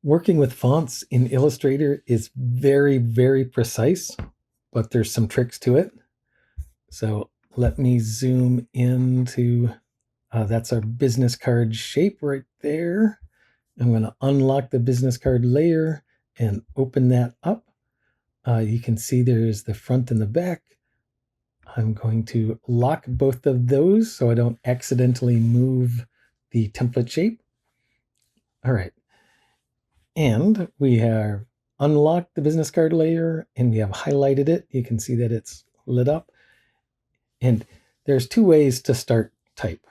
Working with fonts in Illustrator is very, very precise, but there's some tricks to it. So let me zoom into, that's our business card shape right there. I'm going to unlock the business card layer and open that up. You can see there's the front and the back. I'm going to lock both of those so I don't accidentally move the template shape. All right. And we have unlocked the business card layer and we have highlighted it. You can see that it's lit up. And there's two ways to start type.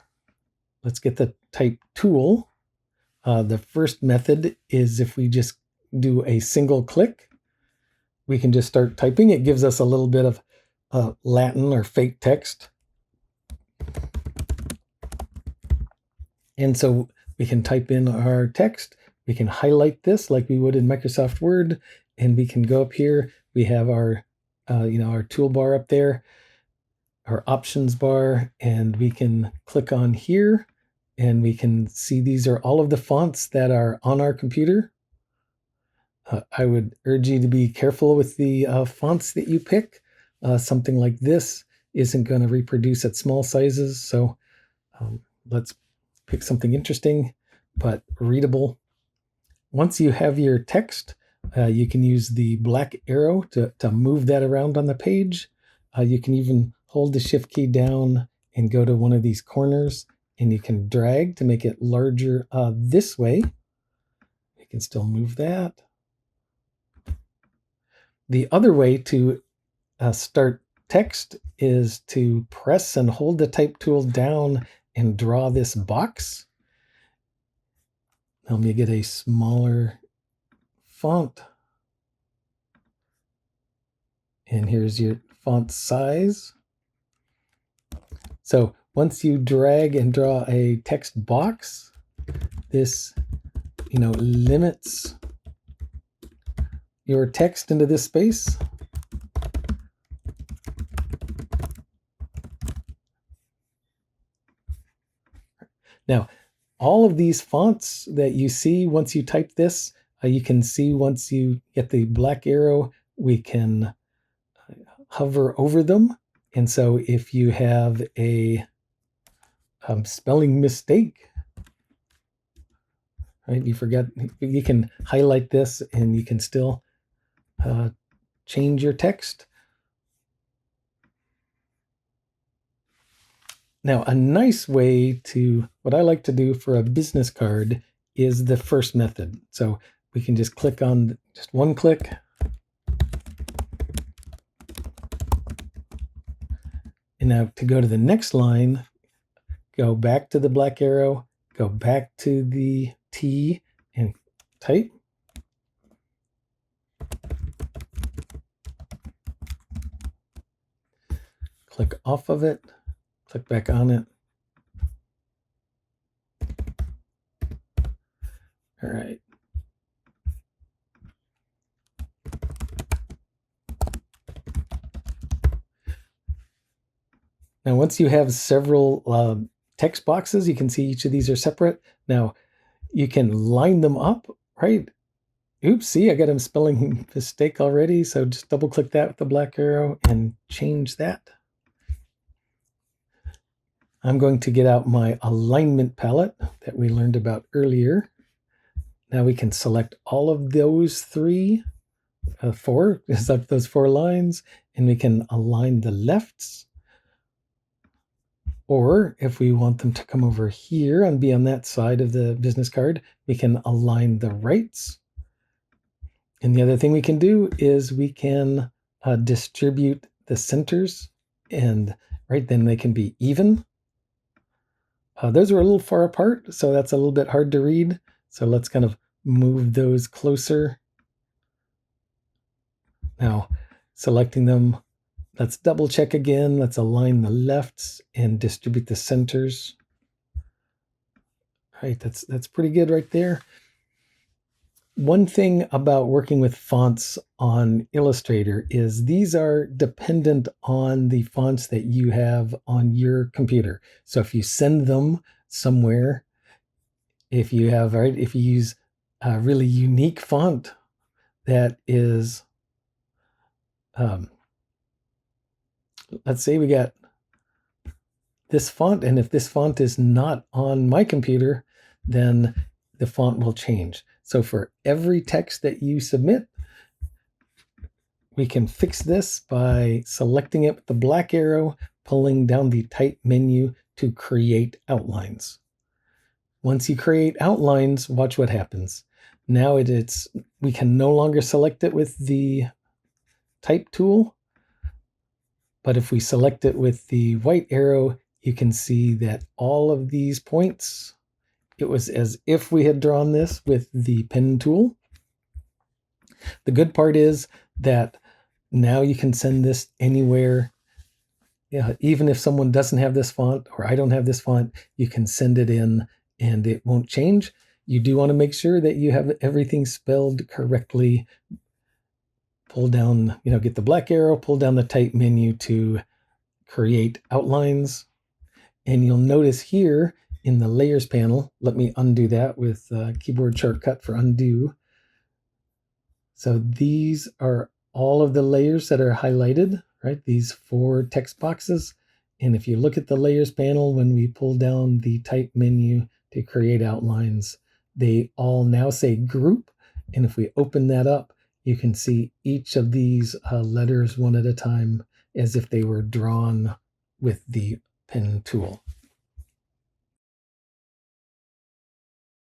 Let's get the type tool. The first method is if we just do a single click, we can just start typing. It gives us a little bit of Latin or fake text. And so we can type in our text. We can highlight this like we would in Microsoft Word, and we can go up here. We have our, our toolbar up there, our options bar, and we can click on here, and we can see these are all of the fonts that are on our computer. I would urge you to be careful with the fonts that you pick. Something like this isn't going to reproduce at small sizes, so let's pick something interesting but readable. Once you have your text, you can use the black arrow to move that around on the page. You can even hold the shift key down and go to one of these corners, and you can drag to make it larger this way. You can still move that. The other way to start text is to press and hold the type tool down and draw this box. Let me get a smaller font. And here's your font size. So once you drag and draw a text box, this, limits your text into this space. Now, all of these fonts that you see once you type this, you can see once you get the black arrow, we can hover over them. And so if you have a spelling mistake, right, you forget, you can highlight this and you can still change your text. Now, a nice way to, what I like to do for a business card is the first method. So we can just click on, just one click. And now to go to the next line, go back to the black arrow, go back to the T and type. Click off of it. Click back on it. All right. Now, once you have several text boxes, you can see each of these are separate. Now, you can line them up, right? Oops, see, I got a spelling mistake already. So just double click that with the black arrow and change that. I'm going to get out my alignment palette that we learned about earlier. Now we can select all of those those four lines, and we can align the lefts. Or if we want them to come over here and be on that side of the business card, we can align the rights. And the other thing we can do is we can distribute the centers, and right then they can be even. Those are a little far apart, so that's a little bit hard to read. So let's kind of move those closer. Now, selecting them, let's double check again. Let's align the lefts and distribute the centers. All right, that's pretty good right there. One thing about working with fonts on Illustrator is these are dependent on the fonts that you have on your computer. So if you send them somewhere, if you use a really unique font that is, let's say we got this font, and if this font is not on my computer, then the font will change. So for every text that you submit, we can fix this by selecting it with the black arrow, pulling down the type menu to create outlines. Once you create outlines, watch what happens. Now we can no longer select it with the type tool, but if we select it with the white arrow, you can see that all of these points, it was as if we had drawn this with the pen tool. The good part is that now you can send this anywhere. Yeah, even if someone doesn't have this font or I don't have this font, you can send it in and it won't change. You do want to make sure that you have everything spelled correctly. Pull down, get the black arrow, pull down the type menu to create outlines. And you'll notice here in the layers panel, let me undo that with keyboard shortcut for undo. So these are all of the layers that are highlighted, right? These 4 text boxes. And if you look at the layers panel, when we pull down the type menu to create outlines, they all now say group. And if we open that up, you can see each of these letters one at a time as if they were drawn with the pen tool.